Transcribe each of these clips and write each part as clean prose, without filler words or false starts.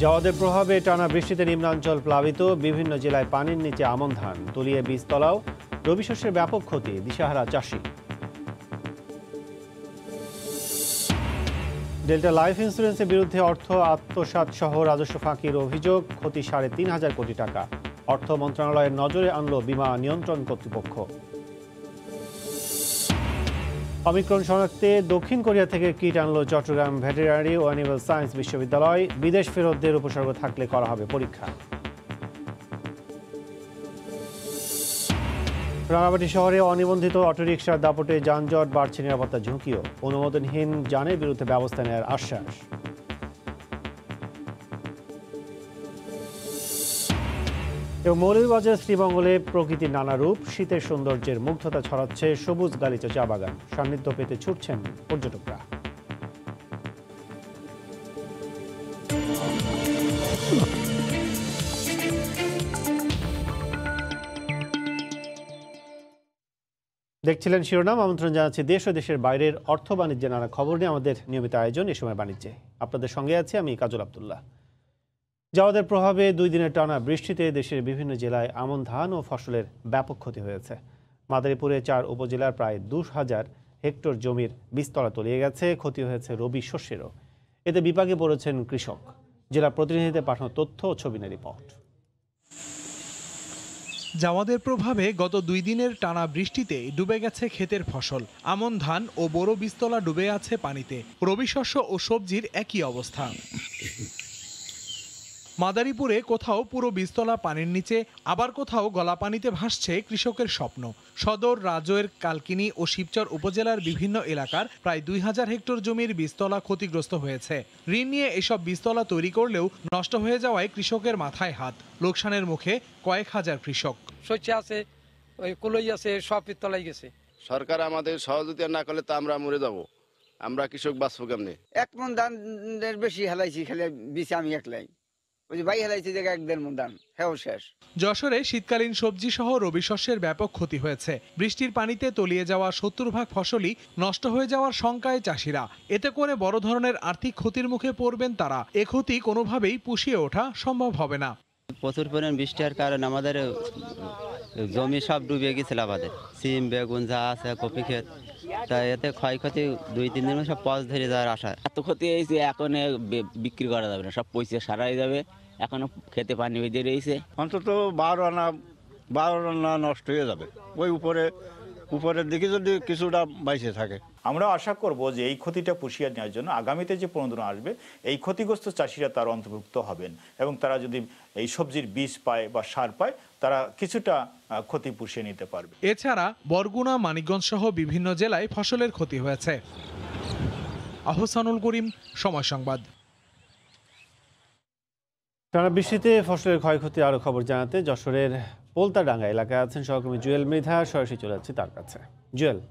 জওয়াদের প্রভাবে টানা বৃষ্টিতে নিম্নাঞ্চল প্লাবিত, বিভিন্ন জেলায় পানির নিচে আমন ধান, তলিয়ে বীজতলাও, রবি শস্যের ব্যাপক ক্ষতি, দিশাহারা চাষি। ডেল্টা লাইফ ইন্স্যুরেন্সের বিরুদ্ধে অর্থ আত্মসাৎ সহ রাজস্ব ফাঁকির অভিযোগ, ক্ষতি ৩.৫ কোটি টাকা। অর্থ মন্ত্রণালয়ের নজরে আনল বীমা নিয়ন্ত্রণ কর্তৃপক্ষ। অমিক্রণ শনাক্তে দক্ষিণ কোরিয়া থেকে কিট আনল চট্টগ্রাম ভেটেরিনারি ও অ্যানিমাল সায়েন্স বিশ্ববিদ্যালয়। বিদেশ ফেরতদের উপসর্গ থাকলে করা হবে পরীক্ষা। রাঙামাটি শহরে অনিবন্ধিত অটোরিকশার দাপটে যানজট বাড়ছে, নিরাপত্তার ঝুঁকিও। অনুমোদনহীন যানের বিরুদ্ধে ব্যবস্থা নেওয়ার আশ্বাস। এবং মৌলভীবাজার শ্রীমঙ্গলে প্রকৃতির নানা রূপ, শীতের সৌন্দর্যের মুগ্ধতা ছড়াচ্ছে সবুজ গালিচা চা বাগান। সান্নিধ্য পেতে ছুটছেন পর্যটকরা। দেখছিলেন শিরোনাম। আমন্ত্রণ জানাচ্ছি দেশ ও দেশের বাইরের অর্থ বাণিজ্যের নানা খবর নিয়ে আমাদের নিয়মিত আয়োজন এ সময় বাণিজ্যে। আপনাদের সঙ্গে আছি আমি কাজল আব্দুল্লাহ। জওয়াদের প্রভাবে 2 দিনের টানা বৃষ্টিতে দেশের বিভিন্ন জেলায় আমন ধান ও ফসলের ব্যাপক ক্ষতি হয়েছে। মাদারীপুরে 4 উপজেলার প্রায় 2000 হেক্টর জমির বীজতলা তলিয়ে গেছে, ক্ষতি হয়েছে রবি শস্যেরও। এতে বিপাকে পড়েছেন কৃষক। জেলা প্রতিনিধিদের পাঠানো তথ্য ও ছবি নিয়ে রিপোর্ট। জওয়াদের প্রভাবে গত 2 দিনের টানা বৃষ্টিতে ডুবে গেছে ক্ষেতের ফসল। আমন ধান ও বোরো বীজতলা ডুবে আছে পানিতে। রবি শস্য ও সবজির একই অবস্থা। মাদারীপুরে কোথাও পুরো বীজতলা পানির নিচে, আবার কোথাও গলা পানিতে ভাসছে কৃষকের স্বপ্ন। সদর, রাজৈর, কালকিনি ও শিবচর উপজেলার বিভিন্ন এলাকার প্রায় 2000 হেক্টর জমির বীজতলা ক্ষতিগ্রস্ত হয়েছে। ঋণ নিয়ে এসব বীজতলা তৈরি করলেও নষ্ট হয়ে যাওয়ায় কৃষকের মাথায় হাত। লোকসানের মুখে কয়েক হাজার কৃষক। শস্য আছে, ওই কলই আছে, সব তলায় গেছে। সরকার আমাদের সহযোগিতা না করলে তো আমরা মরে যাব। আমরা কৃষক বাঁচবো কেমনে? 1 মণ ধানের বেশি হেলাইছি, খেলে বিছে আমি একলাই। যশোরে শীতকালীন সবজি সহ রবি শস্যের ব্যাপক ক্ষতি হয়েছে। বৃষ্টির পানিতে তলিয়ে যাওয়া 70% ফসলই নষ্ট হয়ে যাওয়ার শঙ্কায় চাষিরা। এতে করে বড় ধরনের আর্থিক ক্ষতির মুখে পড়বেন তারা। এ ক্ষতি কোনোভাবেই পুষিয়ে ওঠা সম্ভব হবে না। প্রচুর পরিমাণ বৃষ্টির কারণে আমাদের জমি সব ডুবে গেছিল। আমাদের সিম, বেগুন যা আছে, কপি ক্ষেত, তাই এতে ক্ষয়ক্ষতি 2-3 দিন সব পচ ধরে যাওয়ার আশা। এত ক্ষতি হয়েছে, এখন বিক্রি করা যাবে না, সব পয়সা সারাই যাবে। এখনো খেতে পানি বেঁধে রয়েছে। অন্তত 12 আনা নষ্ট হয়ে যাবে। ওই উপরের দিকে যদি কিছুটা বাইসে থাকে। আমরা আশা করব যে এই ক্ষতিটা পুষিয়ে নেওয়ার জন্য আগামীতে যে প্রণোদনা আসবে, এই ক্ষতিগ্রস্ত চাষিরা তার অন্তর্ভুক্ত হবেন এবং তারা যদি এই সবজির বীজ পায় বা সার পায়, তারা কিছুটা ক্ষতি পুষিয়ে নিতে পারবে। এছাড়া বরগুনা, মানিকগঞ্জ সহ বিভিন্ন জেলায় ফসলের ক্ষতি হয়েছে। আহসানুল করিম, সময় সংবাদ। টানা বৃষ্টিতে ফসলের ক্ষয়ক্ষতি আরও খবর জানাতে যশোরের পোলতাডাঙ্গা এলাকায় আছেন সহকর্মী জুয়েল মৃধা। সরাসরি চলে যাচ্ছি তার কাছে। জুয়েল,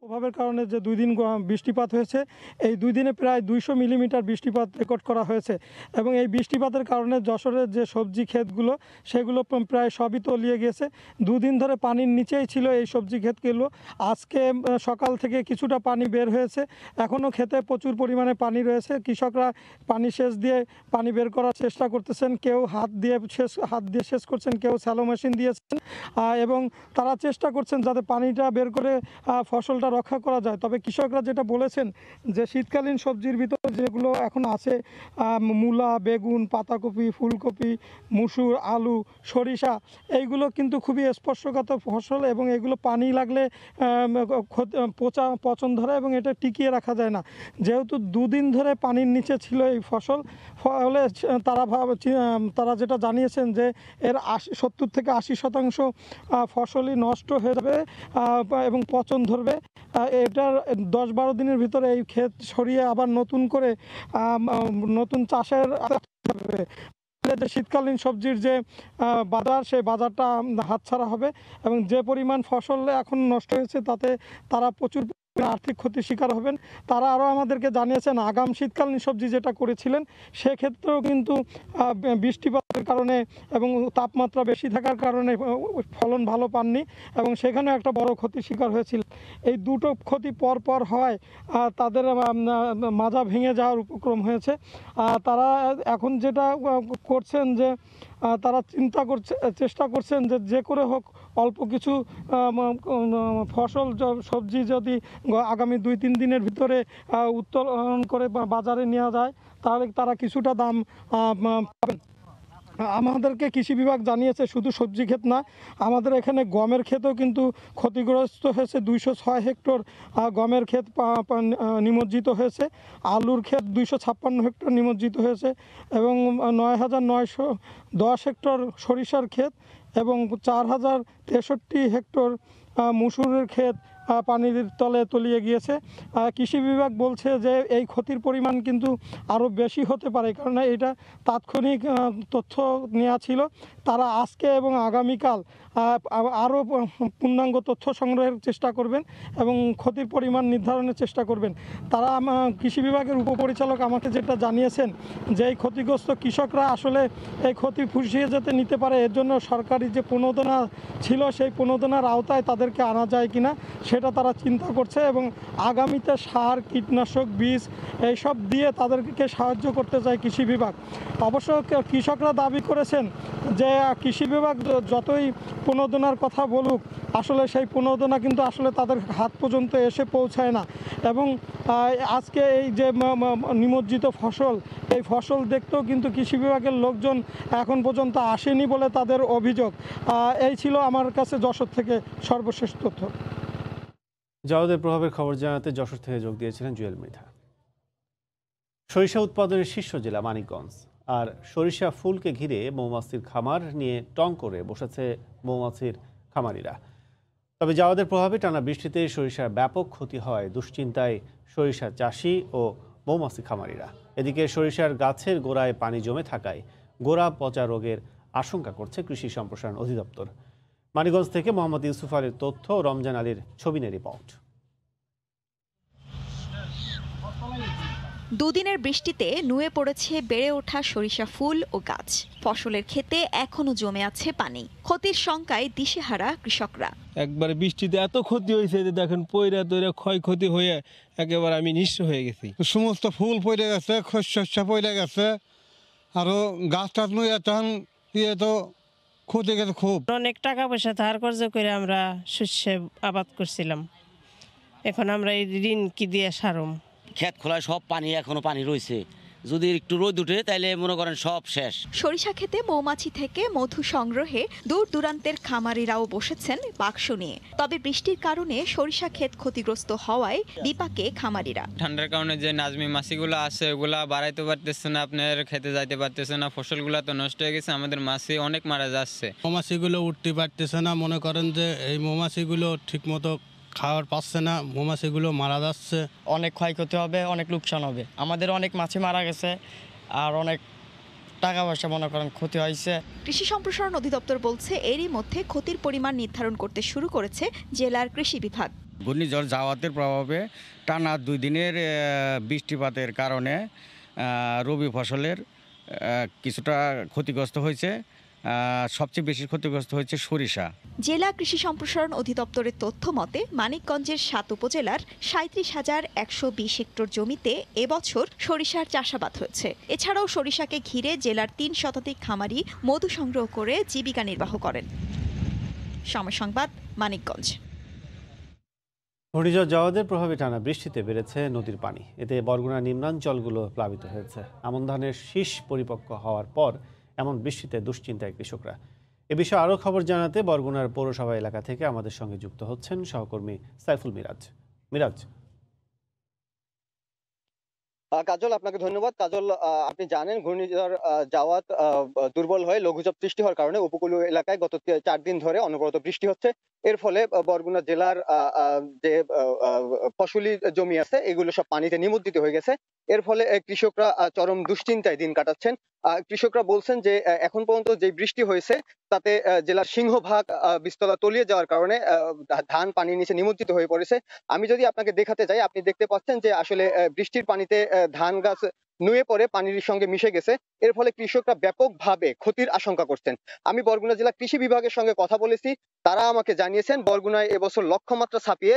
প্রভাবের কারণে যে 2 দিন বৃষ্টিপাত হয়েছে, এই 2 দিনে প্রায় 200 মিলিমিটার বৃষ্টিপাত রেকর্ড করা হয়েছে এবং এই বৃষ্টিপাতের কারণে যশোরের যে সবজি ক্ষেতগুলো সেগুলো প্রায় সবই তলিয়ে গেছে। 2 দিন ধরে পানির নিচেই ছিল এই সবজি ক্ষেতগুলো। আজকে সকাল থেকে কিছুটা পানি বের হয়েছে, এখনও ক্ষেতে প্রচুর পরিমাণে পানি রয়েছে। কৃষকরা পানি সেচ দিয়ে পানি বের করার চেষ্টা করতেছেন, কেউ হাত দিয়ে সেচ করছেন, কেউ স্যালো মেশিন দিয়েছেন এবং তারা চেষ্টা করছেন যাতে পানিটা বের করে ফসলটা রক্ষা করা যায়। তবে কৃষকরা যেটা বলেছেন যে শীতকালীন সবজির ভিতর যেগুলো এখন আছে, মূলা, বেগুন, পাতাকপি, ফুলকপি, মুসুর, আলু, সরিষা, এইগুলো কিন্তু খুবই স্পর্শকাতর ফসল এবং এগুলো পানি লাগলে পচন ধরে এবং এটা টিকিয়ে রাখা যায় না। যেহেতু 2 দিন ধরে পানির নিচে ছিল এই ফসল, ফলে তারা যেটা জানিয়েছেন যে এর 70 থেকে 80% ফসলই নষ্ট হয়ে যাবে এবং পচন ধরবে। এটার 10-12 দিনের ভিতরে এই ক্ষেত সরিয়ে আবার নতুন করে নতুন চাষের যে শীতকালীন সবজির যে বাজার, সেই বাজারটা হাতছাড়া হবে এবং যে পরিমাণ ফসল এখন নষ্ট হয়েছে তাতে তারা প্রচুর আর্থিক ক্ষতির শিকার হবেন। তারা আরও আমাদেরকে জানিয়েছেন আগাম শীতকালীন সবজি যেটা করেছিলেন সেক্ষেত্রেও কিন্তু বৃষ্টিপাতের কারণে এবং তাপমাত্রা বেশি থাকার কারণে ফলন ভালো পাননি এবং সেখানেও একটা বড় ক্ষতির শিকার হয়েছিল। এই দুটো ক্ষতি পর পর হয় তাদের মাজা ভেঙে যাওয়ার উপক্রম হয়েছে। তারা এখন যেটা করছেন যে তারা চেষ্টা করছেন যে করে হোক অল্প কিছু ফসল সবজি যদি আগামী 2-3 দিনের ভিতরে উত্তোলন করে বাজারে নেওয়া যায় তাহলে তারা কিছুটা দাম পাবেন। আমাদেরকে কৃষি বিভাগ জানিয়েছে শুধু সবজি ক্ষেত না, আমাদের এখানে গমের ক্ষেতও কিন্তু ক্ষতিগ্রস্ত হয়েছে। 206 হেক্টর গমের ক্ষেত নিমজ্জিত হয়েছে, আলুর ক্ষেত 256 হেক্টর নিমজ্জিত হয়েছে এবং 9,910 হেক্টর সরিষার ক্ষেত এবং 4,063 হেক্টর মসুরের ক্ষেত পানির তলে তলিয়ে গিয়েছে। কৃষি বিভাগ বলছে যে এই ক্ষতির পরিমাণ কিন্তু আরও বেশি হতে পারে, কারণ এটা তাৎক্ষণিক তথ্য নেওয়া ছিল। তারা আজকে এবং আগামীকাল আরও পূর্ণাঙ্গ তথ্য সংগ্রহের চেষ্টা করবেন এবং ক্ষতির পরিমাণ নির্ধারণের চেষ্টা করবেন। তারা কৃষি বিভাগের উপপরিচালক আমাকে যেটা জানিয়েছেন যে এই ক্ষতিগ্রস্ত কৃষকরা আসলে এই ক্ষতি পুষিয়ে যেতে নিতে পারে, এর জন্য সরকারি যে প্রণোদনা ছিল সেই প্রণোদনার আওতায় তাদেরকে আনা যায় কিনা সেটা তারা চিন্তা করছে এবং আগামীতে সার, কীটনাশক, বীজ এইসব দিয়ে তাদেরকে সাহায্য করতে চায় কৃষি বিভাগ। অবশ্য কৃষকরা দাবি করেছেন যে কৃষি বিভাগ যতই প্রণোদনার কথা বলুক আসলে সেই প্রণোদনা কিন্তু আসলে তাদের হাত পর্যন্ত এসে পৌঁছায় না এবং আজকে এই যে নিমজ্জিত ফসল, এই ফসল দেখতেও কিন্তু কৃষি বিভাগের লোকজন এখন পর্যন্ত আসেনি বলে তাদের অভিযোগ। এই ছিল আমার কাছে যশোর থেকে সর্বশেষ তথ্য। জাওয়াদের প্রভাবের খবর জানাতে যশোর থেকে যোগ দিয়েছিলেন জুয়েল মৃধা। সরিষা উৎপাদনের শীর্ষ জেলা মানিকগঞ্জ, আর সরিষা ফুলকে ঘিরে মৌমাছির খামার নিয়ে টং করে বসেছে মৌমাছির খামারিরা। তবে জাওয়াদের প্রভাবে টানা বৃষ্টিতে সরিষার ব্যাপক ক্ষতি হয় দুশ্চিন্তায় সরিষা চাষি ও মৌমাছি খামারিরা। এদিকে সরিষার গাছের গোড়ায় পানি জমে থাকায় গোড়া পচা রোগের আশঙ্কা করছে কৃষি সম্প্রসারণ অধিদপ্তর। মানিকগঞ্জ থেকে মোহাম্মদ ইউসুফ আলীর তথ্য, রমজান আলীর ছবি নিয়ে রিপোর্ট। দুদিনের বৃষ্টিতে নুয়ে পড়েছে বেড়ে ওঠা সরিষা ফুল ও গাছ। ফসলের ক্ষেতে এখনো জমে আছে পানি। ক্ষতির শঙ্কায় দিশেহারা কৃষকরা। একবার বৃষ্টিতে এত ক্ষতি হয়েছে যে দেখেন পয়রা তৈরা ক্ষয়ক্ষতি হয়ে একেবারে আমি নিঃস্ব হয়ে গেছি। সমস্ত ফুল পড়ে গেছে, শস্য পড়ে গেছে, আরো গাছ টাছ নুয়ে তখন তো ক্ষতি গেছে খুব। অনেক টাকা পয়সা ধার কর্জ করে আমরা শস্য আবাদ করছিলাম, এখন আমরা এই ঋণ কি দিয়ে সারম। ক্ষেত খোলায় সব পানি, এখনো পানি রয়েছে, যদি একটু রোদ উঠে তাইলে মনে করেন সব শেষ। সরিষা ক্ষেতে মৌমাছি থেকে মধু সংগ্রহে দূর দূরান্তের খামারিরাও বসেছেন বাক্স নিয়ে। তবে বৃষ্টির কারণে সরিষা ক্ষেত ক্ষতিগ্রস্ত হওয়ায় বিপাকে খামারিরা। ঠান্ডার কারণে যে নাজমি মাছিগুলো আছে ওগুলা বাড়াইতে পারতেছে না, আপনার খেতে যাইতে পারতেছে না, ফসলগুলো তো নষ্ট হয়ে গেছে, আমাদের মাছি অনেক মারা যাচ্ছে। মৌমাছিগুলো উঠতে পারতেছে না, মনে করেন যে এই মৌমাছিগুলো ঠিক মতো খাবার পাচ্ছে না, মৌমাছিগুলো মারা যাচ্ছে। অনেক ক্ষয়ক্ষতি হবে, অনেক লোকসান হবে, আমাদের অনেক মাছি মারা গেছে আর অনেক টাকা পয়সা মনে করেন ক্ষতি হয়েছে। কৃষি সম্প্রসারণ অধিদপ্তর বলছে এরই মধ্যে ক্ষতির পরিমাণ নির্ধারণ করতে শুরু করেছে জেলার কৃষি বিভাগ। ঘূর্ণিঝড় জাওয়াতের প্রভাবে টানা 2 দিনের বৃষ্টিপাতের কারণে রবি ফসলের কিছুটা ক্ষতিগ্রস্ত হয়েছে। সবচেয়ে বেশি ক্ষতিগ্রস্ত হয়েছে সরিষা। জেলা কৃষি সম্প্রসারণ অধিদপ্তরের তথ্য মতে মানিকগঞ্জের 7 উপজেলার 37,120 হেক্টর জমিতে এবছর সরিষার চাষাবাদ হয়েছে। এছাড়াও সরিষাকে ঘিরে জেলার 3 শতাধিক খামারি মধু সংগ্রহ করে জীবিকা নির্বাহ করেন। সময় সংবাদ, মানিকগঞ্জ। ঘূর্ণিঝড় জাওয়াদের প্রভাবে টানা বৃষ্টিতে বেড়েছে নদীর পানি। এতে বরগুনা নিম্নাঞ্চলগুলো প্লাবিত হয়েছে। আমন ধানের শীষ পরিপক্ক হওয়ার পর এমন বৃষ্টিতে দুশ্চিন্তায় কৃষকরা। এ বিষয়ে আরও খবর জানাতে বরগুনার পৌরসভা এলাকা থেকে আমাদের সঙ্গে যুক্ত হচ্ছেন সহকর্মী সাইফুল মিরাজ। মিরাজ। কাজল, আপনাকে ধন্যবাদ। কাজল, আপনি জানেন ঘূর্ণিঝড় জাওয়াত দুর্বল হয়ে লঘুচাপ সৃষ্টি হওয়ার কারণে উপকূলীয় এলাকায় গত 4 দিন ধরে অনবরত বৃষ্টি হচ্ছে। এর ফলে বরগুনা জেলার যে ফসলি জমি আছে এগুলো সব পানিতে নিমজ্জিত হয়ে গেছে। এর ফলে কৃষকরা চরম দুশ্চিন্তায় দিন কাটাচ্ছেন। কৃষকরা বলছেন যে এখন পর্যন্ত যে বৃষ্টি হয়েছে তাতে জেলার সিংহভাগ বীজতলা তলিয়ে যাওয়ার কারণে ধান পানির নিচে নিমজ্জিত হয়ে পড়েছে। আমি যদি আপনাকে দেখাতে যাই, আপনি দেখতে পাচ্ছেন যে আসলে বৃষ্টির পানিতে ধান গাছ নুয়ে পড়ে পানির সঙ্গে মিশে গেছে। এর ফলে কৃষকরা ব্যাপকভাবে ক্ষতির আশঙ্কা করছেন। আমি বরগুনা জেলা কৃষি বিভাগের সঙ্গে কথা বলেছি, তারা আমাকে জানিয়েছেন বরগুনায় এবছর লক্ষ্যমাত্রা ছাপিয়ে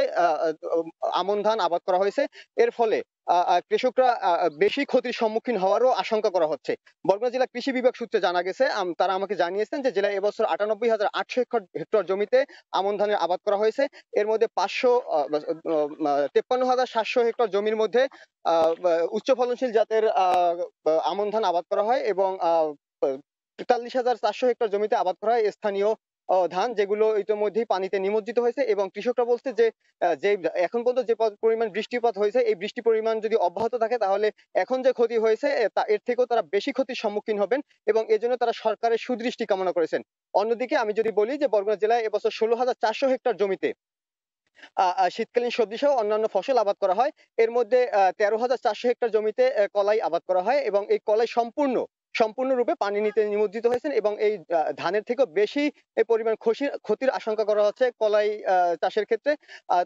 আমন ধান আবাদ করা হয়েছে। এর ফলে কৃষকরা বেশি ক্ষতির সম্মুখীন হওয়ারও আশঙ্কা করা হচ্ছে। বরগুনা জেলা কৃষি বিভাগ সূত্রে জানা গেছে, তারা আমাকে জানিয়েছেন যে জেলায় এবছর ৯৮,৮০০ হেক্টর জমিতে আমন ধানের আবাদ করা হয়েছে। এর মধ্যে ৫৫৩,৭০০ হেক্টর জমির মধ্যে উচ্চ ফলনশীল জাতের আমন ধান আবাদ করা হয় এবং ৪৩,৪০০ হেক্টর জমিতে আবাদ করা হয় স্থানীয় ধান, যেগুলো ইতিমধ্যেই পানিতে নিমজ্জিত হয়েছে। এবং কৃষকরা বলছে যে এখন পর্যন্ত যে পরিমাণ বৃষ্টিপাত হয়েছে, এই বৃষ্টি পরিমাণ যদি অব্যাহত থাকে তাহলে এখন যে ক্ষতি হয়েছে এর থেকেও তারা বেশি ক্ষতির সম্মুখীন হবেন এবং এজন্য তারা সরকারের সুদৃষ্টি কামনা করেছেন। অন্যদিকে আমি যদি বলি যে বরগুনা জেলায় এবছর ১৬,৪০০ হেক্টর জমিতে শীতকালীন সবজি সহ অন্যান্য ফসল আবাদ করা হয়। এর মধ্যে ১৩,৪০০ হেক্টর জমিতে কলাই আবাদ করা হয় এবং এই কলাই সম্পূর্ণরূপে পানি নিতে নিমজ্জিত হয়েছেন এবং এই ধানের থেকেও বেশি পরিমাণ ক্ষতির আশঙ্কা করা হচ্ছে কলাই চাষের ক্ষেত্রে।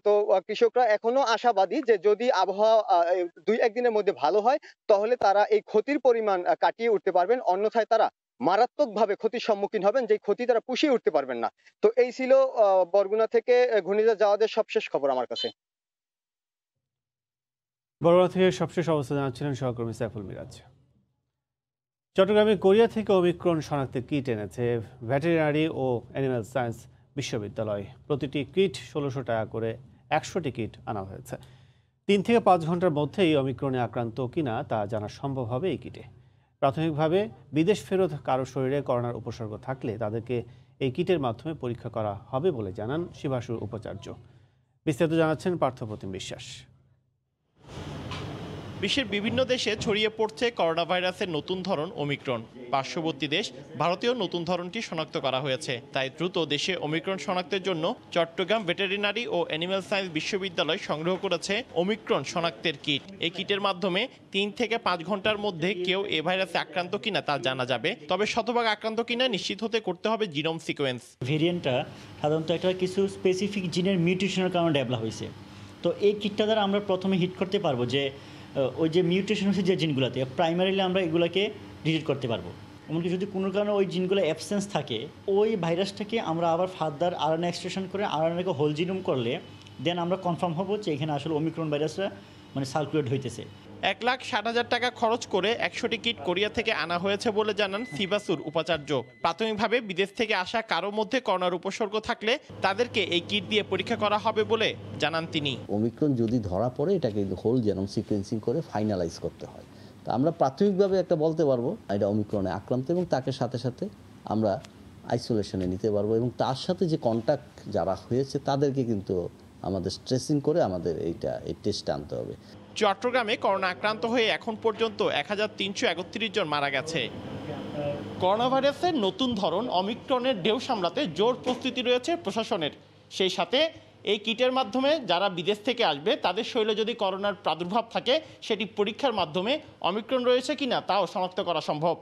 তো কৃষকরা এখনো আশাবাদী যে যদি আবহাওয়া ২-১ দিনের মধ্যে ভালো হয় তাহলে তারা এই ক্ষতির পরিমাণ কাটিয়ে উঠতে পারবেন, অন্যথায় তারা মারাত্মকভাবে ক্ষতির সম্মুখীন হবেন, যে ক্ষতি তারা পুষিয়ে উঠতে পারবেন না। তো এই ছিল বরগুনা থেকে ঘূর্ণিঝড় জাওয়াদের সবশেষ খবর আমার কাছে। বরগুনা থেকে সবশেষ অবস্থা জানাচ্ছিলেন সহকর্মী সাইফুল মিরাজ। চট্টগ্রামে কোরিয়া থেকে ওমিক্রন শনাক্তের কিট এনেছে ভেটেরিনারি ও অ্যানিম্যাল সায়েন্স বিশ্ববিদ্যালয়। প্রতিটি কিট ১৬০০ টাকা করে ১০০টি কিট আনা হয়েছে। ৩ থেকে ৫ ঘন্টার মধ্যেই ওমিক্রনে আক্রান্ত কিনা তা জানা সম্ভব হবে এই কিটে। প্রাথমিকভাবে বিদেশ ফেরত কারো শরীরে করোনার উপসর্গ থাকলে তাদেরকে এই কিটের মাধ্যমে পরীক্ষা করা হবে বলে জানান শিবাশুর উপাচার্য। বিস্তারিত জানাচ্ছেন পার্থপ্রতিম বিশ্বাস। বিশ্বের বিভিন্ন দেশে ছড়িয়ে পড়ছে করোনা ভাইরাসের নতুন ধরন ওমিক্রন। পার্শ্ববর্তী দেশ ভারতেও নতুন ধরনটি শনাক্ত করা হয়েছে। তাই দ্রুত দেশে ওমিক্রন শনাক্তের জন্য চট্টগ্রাম ভেটেরিনারি ও অ্যানিম্যাল সায়েন্স বিশ্ববিদ্যালয় সংগ্রহ করেছে ওমিক্রন শনাক্তের কিট। এই কিটের মাধ্যমে ৩ থেকে ৫ ঘন্টার মধ্যে কেউ এ ভাইরাসে আক্রান্ত কিনা তা জানা যাবে। তবে শতভাগ আক্রান্ত কিনা নিশ্চিত হতে করতে হবে জিনোম সিকোয়েন্স। ভেরিয়েন্টটা সাধারণত একটা কিছু স্পেসিফিক জিনের মিউটেশনের কারণে ডেভেলপ হয়েছে। তো এই কিটটা দ্বারা আমরা প্রথমে হিট করতে পারবো যে ওই যে মিউটেশন হচ্ছে যে জিনগুলোতে প্রাইমারিলি আমরা এগুলোকে ডিলিট করতে পারবো। এমনকি যদি কোনো কারণে ওই জিনগুলো অ্যাবসেন্স থাকে, ওই ভাইরাসটাকে আমরা আবার ফার্দার আরএনএ এক্সট্রাকশন করে আরএনএকে হোল জিনোম করলে দেন আমরা কনফার্ম হবো যে এখানে আসলে ওমিক্রন ভাইরাসটা সার্কুলেট হইতেছে। ১,৬০,০০০ টাকা খরচ করে ১০০টি কিট কোরিয়া থেকে আনা হয়েছে বলে জানান শিবাসুর উপাচার্য। প্রাথমিকভাবে বিদেশ থেকে আসা কারো মধ্যে করোনার উপসর্গ থাকলে তাদেরকে এই কিট দিয়ে পরীক্ষা করা হবে বলে জানান তিনি। ওমিক্রন যদি ধরা পড়ে এটাকে হোল জেনোম সিকোয়েন্সিং করে ফাইনালাইজ করতে হয়। তো আমরা প্রাথমিকভাবে একটা বলতে পারবো এটা ওমিক্রনে আক্রান্ত এবং তাকে সাথে সাথে আমরা আইসোলেশনে নিতে পারবো এবং তার সাথে যে কন্ট্যাক্ট যারা হয়েছে তাদেরকে কিন্তু আমাদের স্ট্রেসিং করে আমাদের এই টেস্ট আনতে হবে। চট্টগ্রামে করোনা আক্রান্ত হয়ে এখন পর্যন্ত ১,৩৩১ জন মারা গেছে। করোনা ভাইরাসের নতুন ধরন অমিক্রনের ঢেউ সামলাতে জোর প্রস্তুতি রয়েছে প্রশাসনের। সেই সাথে এই কিটের মাধ্যমে যারা বিদেশ থেকে আসবে তাদের শরীরে যদি করোনার প্রাদুর্ভাব থাকে সেটি পরীক্ষার মাধ্যমে অমিক্রন রয়েছে কিনা তাও শনাক্ত করা সম্ভব।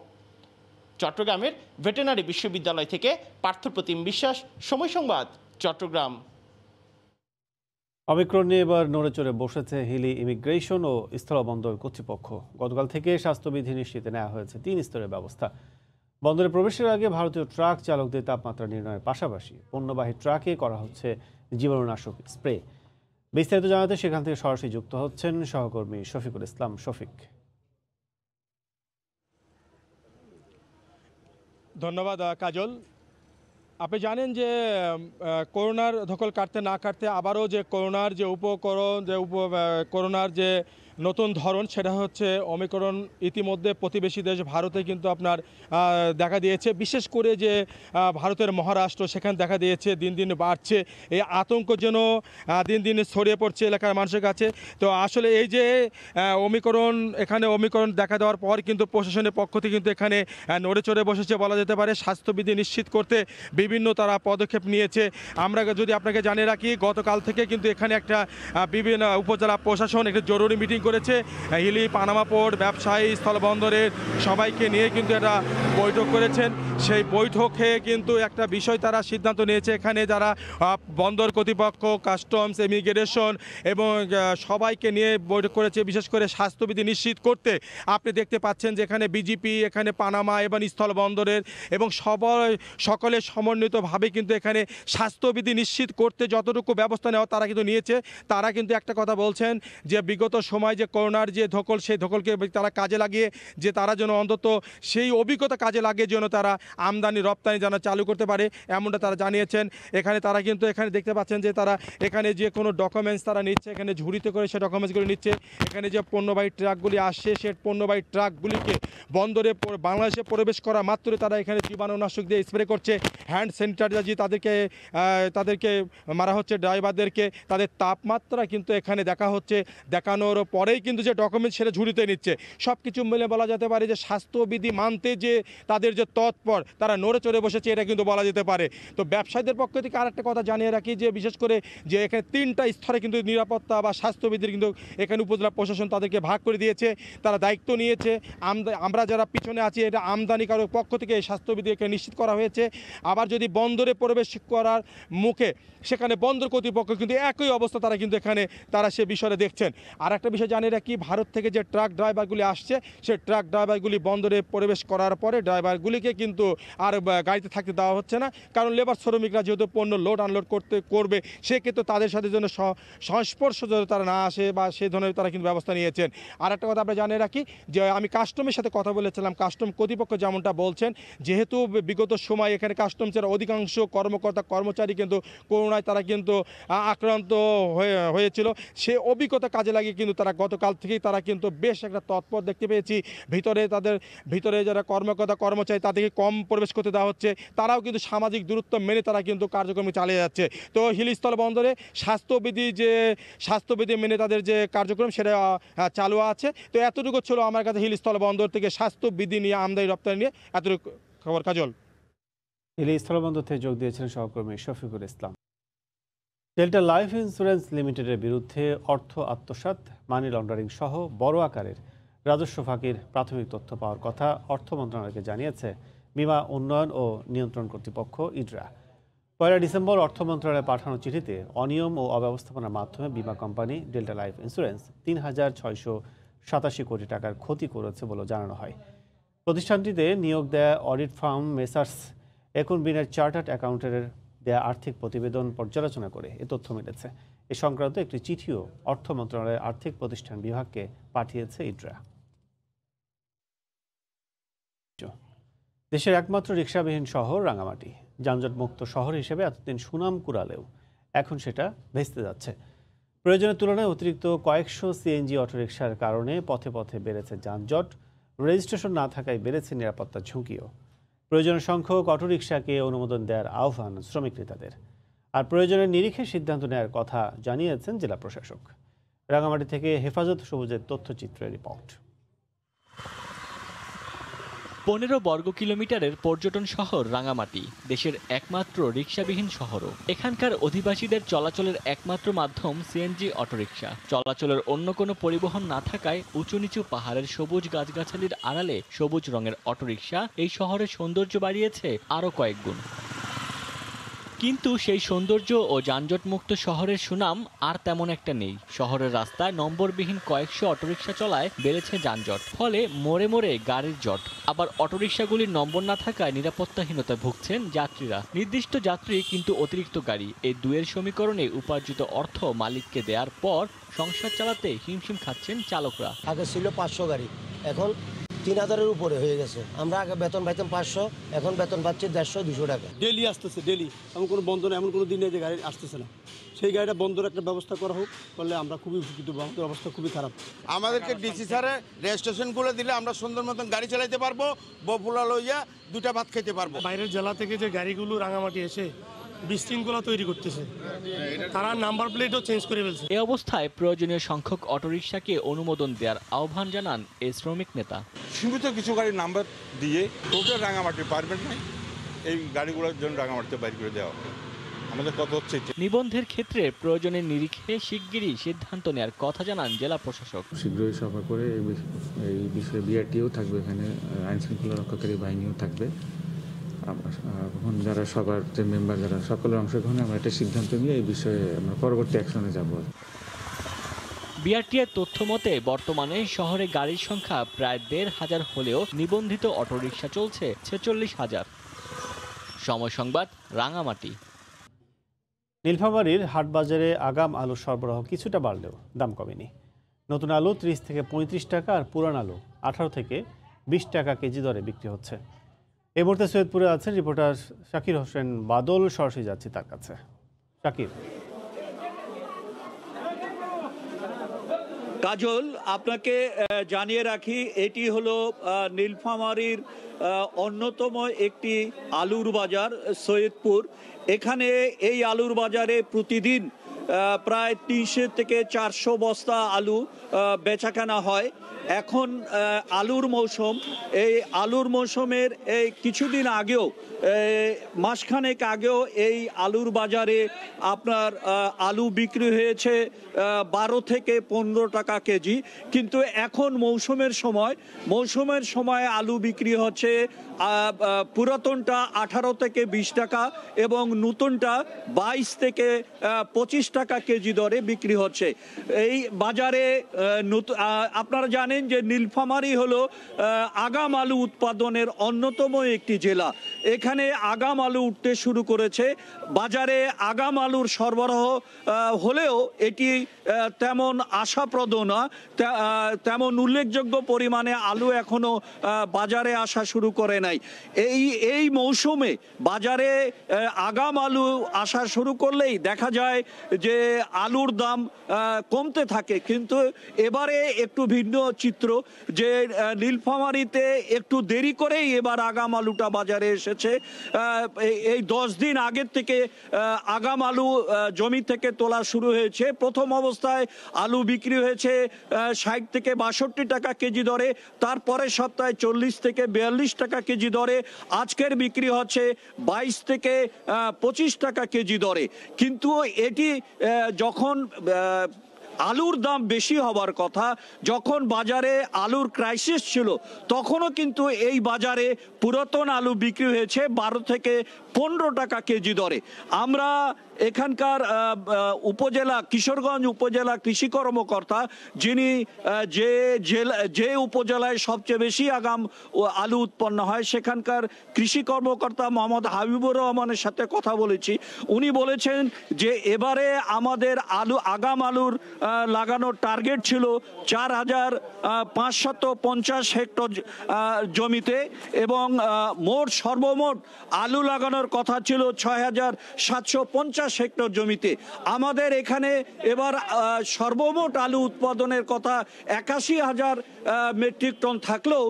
চট্টগ্রামের ভেটেরিনারি বিশ্ববিদ্যালয় থেকে পার্থপ্রতিম বিশ্বাস, সময় সংবাদ, চট্টগ্রাম। অমিক্রন নিয়ে এবার নড়ে চড়ে বসেছে হিলি ইমিগ্রেশন ও স্থলবন্দর কর্তৃপক্ষ। গতকাল থেকে স্বাস্থ্যবিধি নিশ্চিতে নেওয়া হয়েছে ৩ স্তরের ব্যবস্থা। বন্দরে প্রবেশের আগে ভারতীয় ট্রাক চালকদের তাপমাত্রা নির্ণয়ের পাশাপাশি পণ্যবাহী ট্রাকে করা হচ্ছে জীবাণুনাশক স্প্রে। বিস্তারিত জানাতে সেখান থেকে সরাসরি যুক্ত হচ্ছেন সহকর্মী শফিকুল ইসলাম শফিক। ধন্যবাদ কাজল। আপনি জানেন যে করোনার ধকল কাটতে না কাটতে আবারও যে করোনার যে করোনার যে নতুন ধরন সেটা হচ্ছে ওমিক্রন। ইতিমধ্যে প্রতিবেশী দেশ ভারতে কিন্তু আপনার দেখা দিয়েছে, বিশেষ করে যে ভারতের মহারাষ্ট্র সেখানে দেখা দিয়েছে দিন দিন বাড়ছে। এই আতঙ্ক যেন দিন দিন ছড়িয়ে পড়ছে এলাকার মানুষের কাছে। তো আসলে এই যে ওমিক্রন দেখা দেওয়ার পর কিন্তু প্রশাসনের পক্ষ থেকে কিন্তু এখানে নড়ে চড়ে বসেছে বলা যেতে পারে। স্বাস্থ্যবিধি নিশ্চিত করতে বিভিন্ন তারা পদক্ষেপ নিয়েছে। আমরা যদি আপনাকে জানিয়ে রাখি, গতকাল থেকে কিন্তু এখানে একটা বিভিন্ন উপজেলা প্রশাসন একটা জরুরি মিটিং করেছে হিলি, পানামা পোর্ট, ব্যবসায়ী, স্থলবন্দরের সবাইকে নিয়ে কিন্তু একটা বৈঠক করেছেন। সেই বৈঠকে কিন্তু একটা বিষয় তারা সিদ্ধান্ত নিয়েছে, এখানে যারা বন্দর কর্তৃপক্ষ, কাস্টমস, ইমিগ্রেশন এবং সবাইকে নিয়ে বৈঠক করেছে, বিশেষ করে স্বাস্থ্যবিধি নিশ্চিত করতে। আপনি দেখতে পাচ্ছেন যে এখানে বিজিপি, এখানে পানামা এবং স্থলবন্দরের এবং সকলের সমন্বিতভাবে কিন্তু এখানে স্বাস্থ্যবিধি নিশ্চিত করতে যতটুকু ব্যবস্থা নেওয়া তারা কিন্তু নিয়েছে। তারা কিন্তু একটা কথা বলছেন যে বিগত সময় যে করোনার যে ধকল, সেই ধকলকে তারা কাজে লাগিয়ে যে তারা যেন অন্তত সেই অভিজ্ঞতা কাজে লাগিয়ে যেন তারা আমদানি রপ্তানি যেন চালু করতে পারে, এমনটা তারা জানিয়েছেন। এখানে তারা কিন্তু এখানে দেখতে পাচ্ছেন যে তারা এখানে যে কোনো ডকুমেন্টস তারা নিচ্ছে, এখানে ঝুড়িতে করে সে ডকুমেন্টসগুলো নিচ্ছে। এখানে যে পণ্যবাহী ট্রাকগুলি আসছে, সে পণ্যবাহী ট্রাকগুলিকে বন্দরে বাংলাদেশে প্রবেশ করা মাত্রই তারা এখানে জীবাণুনাশক দিয়ে স্প্রে করছে, হ্যান্ড স্যানিটাইজার দিয়ে তাদেরকে মারা হচ্ছে, ড্রাইভারদেরকে তাদের তাপমাত্রা কিন্তু এখানে দেখা হচ্ছে, দেখানোর পরেই কিন্তু যে ডকুমেন্টস সেটা ঝুড়িতে নিচ্ছে। সব কিছু মিলে বলা যেতে পারে যে স্বাস্থ্যবিধি মানতে যে তাদের যে তৎপর, তারা নড়ে চড়ে বসেছে, এটা কিন্তু বলা যেতে পারে। তো ব্যবসায়ীদের পক্ষ থেকে আরেকটা কথা জানিয়ে রাখি যে বিশেষ করে যে এখানে 3টা স্তরে কিন্তু নিরাপত্তা বা স্বাস্থ্যবিধির কিন্তু এখানে উপজেলা প্রশাসন তাদেরকে ভাগ করে দিয়েছে, তারা দায়িত্ব নিয়েছে। আমরা যারা পিছনে আছি, এটা আমদানিকারক পক্ষ থেকে এই স্বাস্থ্যবিধিকে নিশ্চিত করা হয়েছে। আবার যদি বন্দরে প্রবেশ করার মুখে সেখানে বন্দর কর্তৃপক্ষ কিন্তু একই অবস্থা, তারা কিন্তু এখানে তারা সে বিষয়ে দেখছেন। আর একটা বিষয় জানিয়ে রাখি, ভারত থেকে যে ট্রাক ড্রাইভারগুলি আসছে, সেই ট্রাক ড্রাইভারগুলি বন্দরে প্রবেশ করার পরে ড্রাইভারগুলিকে কিন্তু আর গাড়িতে থাকতে দেওয়া হচ্ছে না, কারণ লেবার শ্রমিকরা যেহেতু পণ্য লোড আনলোড করবে, সেক্ষেত্রে তাদের সাথে যেন সংস্পর্শ যেন তারা না আসে বা সেই ধরনের তারা কিন্তু ব্যবস্থা নিয়েছেন। আর একটা কথা আমরা জানিয়ে রাখি যে আমি কাস্টমের সাথে কথা বলেছিলাম, কাস্টম কর্তৃপক্ষ যেমনটা বলছেন, যেহেতু বিগত সময় এখানে কাস্টমসের অধিকাংশ কর্মচারী কিন্তু করোনায় তারা কিন্তু আক্রান্ত হয়েছিল, সে অভিজ্ঞতা কাজে লাগিয়ে কিন্তু তারা গতকাল থেকেই তারা কিন্তু বেশ একটা তৎপর দেখতে পেয়েছি। ভিতরে যারা কর্মচারী তাদেরকে কম প্রবেশ করতে দেওয়া হচ্ছে, তারাও কিন্তু সামাজিক দূরত্ব মেনে তারা কিন্তু কার্যক্রম চালিয়ে যাচ্ছে। তো হিলস্থল বন্দরে স্বাস্থ্যবিধি মেনে তাদের যে কার্যক্রম সেটা চালু আছে। তো এতটুকু ছিল আমার কাছে হিলস্থল বন্দর থেকে স্বাস্থ্যবিধি নিয়ে আমদানি রপ্তানি নিয়ে এতটুকু খবর। কাজল। হিলি স্থলবন্দর থেকে যোগ দিয়েছিলেন সহকর্মী Shafiqul Islam. Delta life insurance লিমিটেডের বিরুদ্ধে অর্থ আত্মসাৎ, মানি লন্ডারিং সহ বড় আকারের রাজস্ব ফাঁকির প্রাথমিক তথ্য পাওয়ার কথা অর্থ মন্ত্রণালয়কে জানিয়েছে বীমা উন্নয়ন ও নিয়ন্ত্রণ কর্তৃপক্ষ ইডরা। 1 ডিসেম্বর অর্থ মন্ত্রণালয়ে পাঠানো চিঠিতে অনিয়ম ও অব্যবস্থাপনার মাধ্যমে বীমা কোম্পানি ডেল্টা লাইফ ইন্স্যুরেন্স 3,687 কোটি টাকার ক্ষতি করেছে বলে জানানো হয়। প্রতিষ্ঠানটিতে নিয়োগ দেয়া অডিট ফার্ম মেসার্স একুনবিনের চার্টার্ড অ্যাকাউন্টেন্টের দেয়া আর্থিক প্রতিবেদন পর্যালোচনা করে এ তথ্য মিলেছে। এ সংক্রান্ত একটি চিঠিও অর্থ মন্ত্রণালয়ের আর্থিক প্রতিষ্ঠান বিভাগকে পাঠিয়েছে ইডরা। দেশের একমাত্র রিকশাবিহীন শহর রাঙামাটি যানজটমুক্ত শহর হিসেবে এতদিন সুনাম কুড়ালেও এখন সেটা ভেস্তে যাচ্ছে। প্রয়োজনের তুলনায় অতিরিক্ত কয়েকশো সিএনজি অটোরিকশার কারণে পথে পথে বেড়েছে যানজট, রেজিস্ট্রেশন না থাকায় বেড়েছে নিরাপত্তার ঝুঁকিও। প্রয়োজনীয় সংখ্যক অটোরিকশাকে অনুমোদন দেওয়ার আহ্বান শ্রমিক নেতাদের। আর প্রয়োজনের নিরিখে সিদ্ধান্ত নেওয়ার কথা জানিয়েছেন জেলা প্রশাসক। রাঙামাটি থেকে হেফাজত সবুজের তথ্যচিত্রের রিপোর্ট। 15 বর্গ কিলোমিটারের পর্যটন শহর রাঙামাটি দেশের একমাত্র রিকশাবিহীন শহরও। এখানকার অধিবাসীদের চলাচলের একমাত্র মাধ্যম সিএনজি অটোরিকশা। চলাচলের অন্য কোনো পরিবহন না থাকায় উঁচু নিচু পাহাড়ের সবুজ গাছগাছালির আড়ালে সবুজ রঙের অটোরিকশা এই শহরের সৌন্দর্য বাড়িয়েছে আরও কয়েক গুণ। কিন্তু সেই সৌন্দর্য ও যানজটমুক্ত শহরের সুনাম আর তেমন একটা নেই। শহরের রাস্তায় নম্বরবিহীন কয়েকশো অটোরিকশা চলায় বেড়েছে যানজট, ফলে মোড়ে মোড়ে গাড়ির জট। আবার অটোরিকশাগুলির নম্বর না থাকায় নিরাপত্তাহীনতায় ভুগছেন যাত্রীরা। নির্দিষ্ট যাত্রী কিন্তু অতিরিক্ত গাড়ি, এই দুয়ের সমীকরণে উপার্জিত অর্থ মালিককে দেওয়ার পর সংসার চালাতে হিমশিম খাচ্ছেন চালকরা। আগে ছিল 500 গাড়ি, এখন 3000-এর উপরে হয়ে গেছে। আমরা আগে বেতন পাইতাম 500, এখন বেতন পাচ্ছি 150-200 টাকা। ডেলি আসতেছে, ডেলি এমন কোনো বন্ধ না, এমন কোনো দিন নেই যে গাড়ি আসতেছে না। সেই গাড়িটা বন্ধের একটা ব্যবস্থা করা হোক, করলে আমরা খুবই উপকৃত হব। আমাদের অবস্থা খুবই খারাপ। আমাদেরকে ডিসি স্যারের রেজিস্ট্রেশনগুলো দিলে আমরা সুন্দর মতন গাড়ি চালাইতে পারবো, বপুলা লইয়া 2টা ভাত খেতে পারবো। বাইরের জেলা থেকে যে গাড়িগুলো রাঙামাটি এসে বিশৃঙ্খলা তৈরি করতেছে, তারা নাম্বার প্লেটও চেঞ্জ করে ফেলছে। এই অবস্থায় প্রয়োজনীয় সংখ্যক অটোরিকশাকে অনুমোদন দেওয়ার আহ্বান জানান এই শ্রমিক নেতা। সীমিত কিছু গাড়ির নাম্বার দিয়ে টোটাল রাঙামাটি পারবেন নাই, এই গাড়িগুলোর জন্য রাঙামাটিতে বাইর করে দেওয়া হবে। আমাদের কথা হচ্ছে নিবন্ধের ক্ষেত্রে প্রয়োজনের নিরিখে শিগগিরই সিদ্ধান্ত নেওয়ার কথা জানান জেলা প্রশাসক। শীঘ্রই সভা করে এই বিষয়ে বিআরটিও থাকবে, এখানে আইন শৃঙ্খলা রক্ষাকারী বাহিনীও থাকবে। এখন যারা সবার যে মেম্বার যারা সকলের অংশগ্রহণে আমরা একটা সিদ্ধান্ত নিয়ে এই বিষয়ে আমরা পরবর্তী অ্যাকশনে যাব। বিআরটিএর তথ্য মতে বর্তমানে শহরে গাড়ির সংখ্যা প্রায় ১৫০০ হলেও নিবন্ধিত অটোরিকশা চলছে ৪৬,০০০। সময় সংবাদ, রাঙামাটি। নীলফামারীর হাটবাজারে আগাম আলু সরবরাহ কিছুটা বাড়লেও দাম কমেনি। নতুন আলু ৩০ থেকে ৩৫ টাকা আর পুরান আলু ১৮ থেকে ২০ টাকা কেজি দরে বিক্রি হচ্ছে। এই মুহূর্তে সৈয়দপুরে আছেন রিপোর্টার শাকির হোসেন বাদল, সরাসরি যাচ্ছি তার কাছে। শাকির। কাজল, আপনাকে জানিয়ে রাখি এটি হলো নীলফামারীর অন্যতম একটি আলুর বাজার সৈয়দপুর। এখানে এই আলুর বাজারে প্রতিদিন প্রায় ৩০০ থেকে ৪০০ বস্তা আলু বেচাকেনা হয়। এখন আলুর মৌসুম, এই আলুর মৌসুমের এই কিছুদিন আগেও মাসখানেক আগেও এই আলুর বাজারে আপনার আলু বিক্রি হয়েছে ১২ থেকে ১৫ টাকা কেজি, কিন্তু এখন মৌসুমের সময় আলু বিক্রি হচ্ছে পুরাতনটা ১৮ থেকে ২০ টাকা এবং নতুনটা ২২ থেকে ২৫ টাকা কেজি দরে বিক্রি হচ্ছে। এই বাজারে আপনারা জানেন যে নীলফামারী হলো আগাম আলু উৎপাদনের অন্যতম একটি জেলা। এখানে আগাম আলু উঠতে শুরু করেছে। বাজারে আগাম আলুর সরবরাহ হলেও এটি তেমন আশাপ্রদ না, তেমন উল্লেখযোগ্য পরিমাণে আলু এখনো বাজারে আসা শুরু করে নাই। এই মৌসুমে বাজারে আগাম আলু আসা শুরু করলেই দেখা যায় যে আলুর দাম কমতে থাকে, কিন্তু এবারে একটু ভিন্ন চিত্র যে নীলফামারীতে একটু দেরি করেই এবার আগাম আলুটা বাজারে এসেছে। এই ১০ দিন আগের থেকে আগাম আলু জমি থেকে তোলা শুরু হয়েছে। প্রথম অবস্থায় আলু বিক্রি হয়েছে ৬০ থেকে ৬২ টাকা কেজি দরে, তারপরের সপ্তাহে ৪০ থেকে ৪২ টাকা কেজি দরে, আজকের বিক্রি হচ্ছে ২২ থেকে ২৫ টাকা কেজি দরে। কিন্তু এটি যখন আলুর দাম বেশি হবার কথা, যখন বাজারে আলুর ক্রাইসিস ছিল, তখনও কিন্তু এই বাজারে পুরাতন আলু বিক্রি হয়েছে ১২ থেকে ১৫ টাকা কেজি দরে। আমরা এখানকার উপজেলা কিশোরগঞ্জ উপজেলা কৃষি কর্মকর্তা, যিনি যে উপজেলায় সবচেয়ে বেশি আগাম আলু উৎপন্ন হয়, সেখানকার কৃষি কর্মকর্তা মোহাম্মদ হাবিবুর রহমানের সাথে কথা বলেছি। উনি বলেছেন যে এবারে আমাদের আগাম আলুর লাগানোর টার্গেট ছিল ৪,৫৫০ হেক্টর জমিতে এবং সর্বমোট আলু লাগানোর কথা ছিল ৬,৭৫০ হেক্টর জমিতে। আমাদের এখানে এবার সর্বমোট আলু উৎপাদনের কথা ৮১,০০০ মেট্রিক টন থাকলেও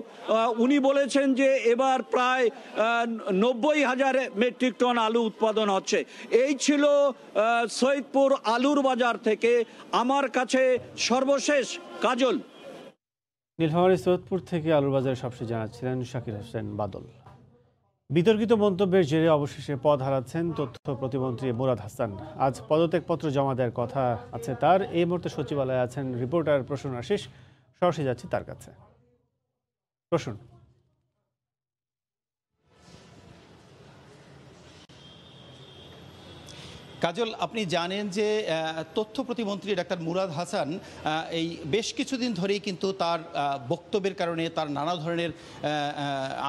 উনি বলেছেন যে এবার প্রায় ৯০,০০০ মেট্রিক টন আলু উৎপাদন হচ্ছে। এই ছিল সৈয়দপুর আলুর বাজার থেকে আমার কাছে সর্বশেষ। কাজল। নীলফামারী সৈয়দপুর থেকে আলুর বাজারে সবশেষ জানাচ্ছিলেন শাকির হোসেন বাদল। বিতর্কিত মন্তব্যের জেরে অবশেষে পদ হারাচ্ছেন তথ্য প্রতিমন্ত্রী মুরাদ হাসান। আজ পদত্যাগপত্র জমা দেওয়ার কথা আছে তার। এই মুহূর্তে সচিবালয়ে আছেন রিপোর্টার প্রসূন আশিস, সরাসরি যাচ্ছি তার কাছে। প্রসূন। কাজল, আপনি জানেন যে তথ্য প্রতিমন্ত্রী ডাক্তার মুরাদ হাসান এই বেশ কিছুদিন ধরেই কিন্তু তার বক্তব্যের কারণে, তার নানা ধরনের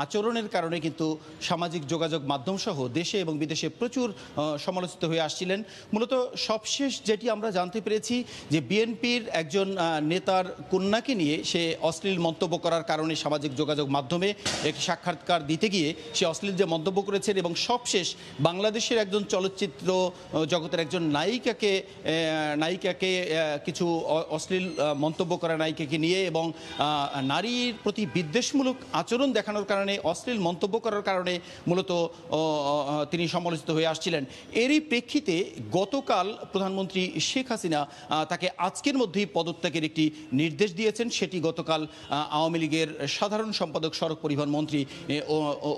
আচরণের কারণে কিন্তু সামাজিক যোগাযোগ মাধ্যম সহ দেশে এবং বিদেশে প্রচুর সমালোচিত হয়ে আসছিলেন। মূলত সবশেষ যেটি আমরা জানতে পেরেছি যে বিএনপির একজন নেতার কন্যাকে নিয়ে সে অশ্লীল মন্তব্য করার কারণে সামাজিক যোগাযোগ মাধ্যমে একটি সাক্ষাৎকার দিতে গিয়ে সে অশ্লীল যে মন্তব্য করেছেন এবং সবশেষ বাংলাদেশের একজন চলচ্চিত্র জগতের একজন নায়িকাকে কিছু অশ্লীল মন্তব্য করা নায়িকাকে নিয়ে এবং নারীর প্রতি বিদ্বেষমূলক আচরণ দেখানোর কারণে অশ্লীল মন্তব্য করার কারণে মূলত তিনি সমালোচিত হয়ে আসছিলেন। এরই প্রেক্ষিতে গতকাল প্রধানমন্ত্রী শেখ হাসিনা তাকে আজকের মধ্যেই পদত্যাগের একটি নির্দেশ দিয়েছেন। সেটি গতকাল আওয়ামী লীগের সাধারণ সম্পাদক সড়ক পরিবহন মন্ত্রী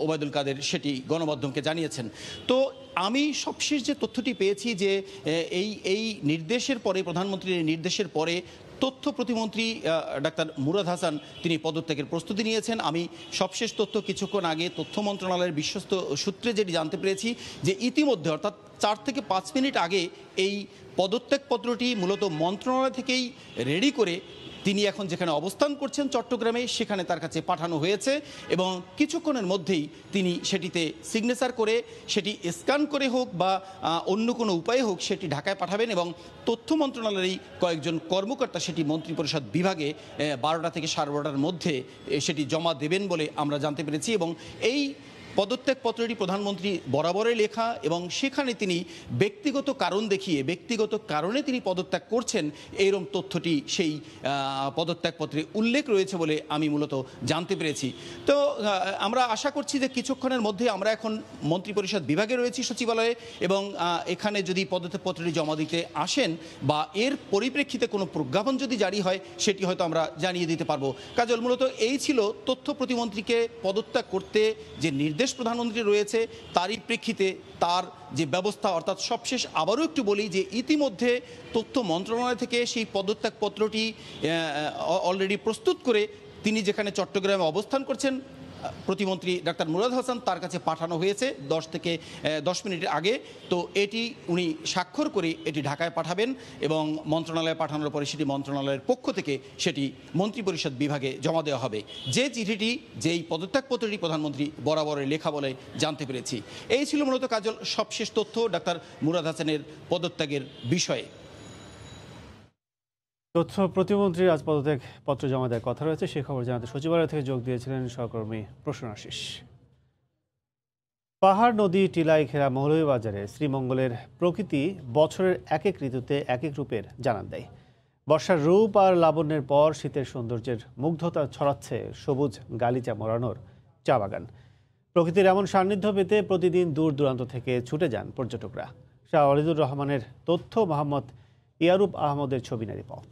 ওবায়দুল কাদের সেটি গণমাধ্যমকে জানিয়েছেন। তো আমি সবশেষ যে তথ্যটি পেয়েছি যে এই নির্দেশের পরে, প্রধানমন্ত্রীর নির্দেশের পরে তথ্য প্রতিমন্ত্রী ডাক্তার মুরাদ হাসান তিনি পদত্যাগের প্রস্তুতি নিয়েছেন। আমি সবশেষ তথ্য কিছুক্ষণ আগে তথ্য মন্ত্রণালয়ের বিশ্বস্ত সূত্রে যেটি জানতে পেরেছি যে ইতিমধ্যে অর্থাৎ 4 থেকে 5 মিনিট আগে এই পদত্যাগপত্রটি মূলত মন্ত্রণালয় থেকেই রেডি করে তিনি এখন যেখানে অবস্থান করছেন চট্টগ্রামে সেখানে তার কাছে পাঠানো হয়েছে এবং কিছুক্ষণের মধ্যেই তিনি সেটিতে সিগনেচার করে সেটি স্ক্যান করে হোক বা অন্য কোনো উপায়ে হোক সেটি ঢাকায় পাঠাবেন এবং তথ্য মন্ত্রণালয়েরই কয়েকজন কর্মকর্তা সেটি মন্ত্রিপরিষদ বিভাগে 12টা থেকে 12:30টার মধ্যে সেটি জমা দেবেন বলে আমরা জানতে পেরেছি। এবং এই পদত্যাগপত্রটি প্রধানমন্ত্রী বরাবরই লেখা এবং সেখানে তিনি ব্যক্তিগত কারণ দেখিয়ে ব্যক্তিগত কারণে তিনি পদত্যাগ করছেন এইরকম তথ্যটি সেই পদত্যাগপত্রে উল্লেখ রয়েছে বলে আমি মূলত জানতে পেরেছি। তো আমরা আশা করছি যে কিছুক্ষণের মধ্যে আমরা এখন মন্ত্রিপরিষদ বিভাগে রয়েছি সচিবালয়ে এবং এখানে যদি পদত্যাগপত্রটি জমা দিতে আসেন বা এর পরিপ্রেক্ষিতে কোনো প্রজ্ঞাপন যদি জারি হয় সেটি হয়তো আমরা জানিয়ে দিতে পারবো। কাজল, মূলত এই ছিল তথ্য প্রতিমন্ত্রীকে পদত্যাগ করতে যে নির্দেশ প্রধানমন্ত্রী রয়েছে তারই প্রেক্ষিতে তার যে ব্যবস্থা, অর্থাৎ সবশেষ আবারও একটু বলি যে ইতিমধ্যে তথ্য মন্ত্রণালয় থেকে সেই পদত্যাগপত্রটি অলরেডি প্রস্তুত করে তিনি যেখানে চট্টগ্রামে অবস্থান করছেন প্রতিমন্ত্রী ডাক্তার মুরাদ হাসান তার কাছে পাঠানো হয়েছে 10 মিনিটের আগে। তো এটি উনি স্বাক্ষর করে এটি ঢাকায় পাঠাবেন এবং মন্ত্রণালয়ে পাঠানোর পরে সেটি মন্ত্রণালয়ের পক্ষ থেকে সেটি মন্ত্রিপরিষদ বিভাগে জমা দেওয়া হবে। যে চিঠিটি, যেই পদত্যাগপত্রটি প্রধানমন্ত্রী বরাবরের লেখা বলে জানতে পেরেছি। এই ছিল মূলত কাজল সবশেষ তথ্য ডাক্তার মুরাদ হাসানের পদত্যাগের বিষয়ে। তথ্য প্রতিমন্ত্রীর আজ পদত্যাগ পত্র জমা দেওয়ার কথা রয়েছে, সে খবর জানাতে সচিবালয় থেকে যোগ দিয়েছিলেন সহকর্মী প্রসন্নাশিস। পাহাড়, নদী, টিলায় ঘেরা মৌলভীবাজারে শ্রীমঙ্গলের প্রকৃতি বছরের এক এক ঋতুতে এক এক রূপের জানান দেয়। বর্ষার রূপ আর লাবণ্যের পর শীতের সৌন্দর্যের মুগ্ধতা ছড়াচ্ছে সবুজ গালিচা মোড়ানোর চা বাগান। প্রকৃতির এমন সান্নিধ্য পেতে প্রতিদিন দূর দূরান্ত থেকে ছুটে যান পর্যটকরা। শাহ ওয়ালিদুর রহমানের তথ্য, মোহাম্মদ ইয়ারুব আহমদের ছবি না রিপোর্ট।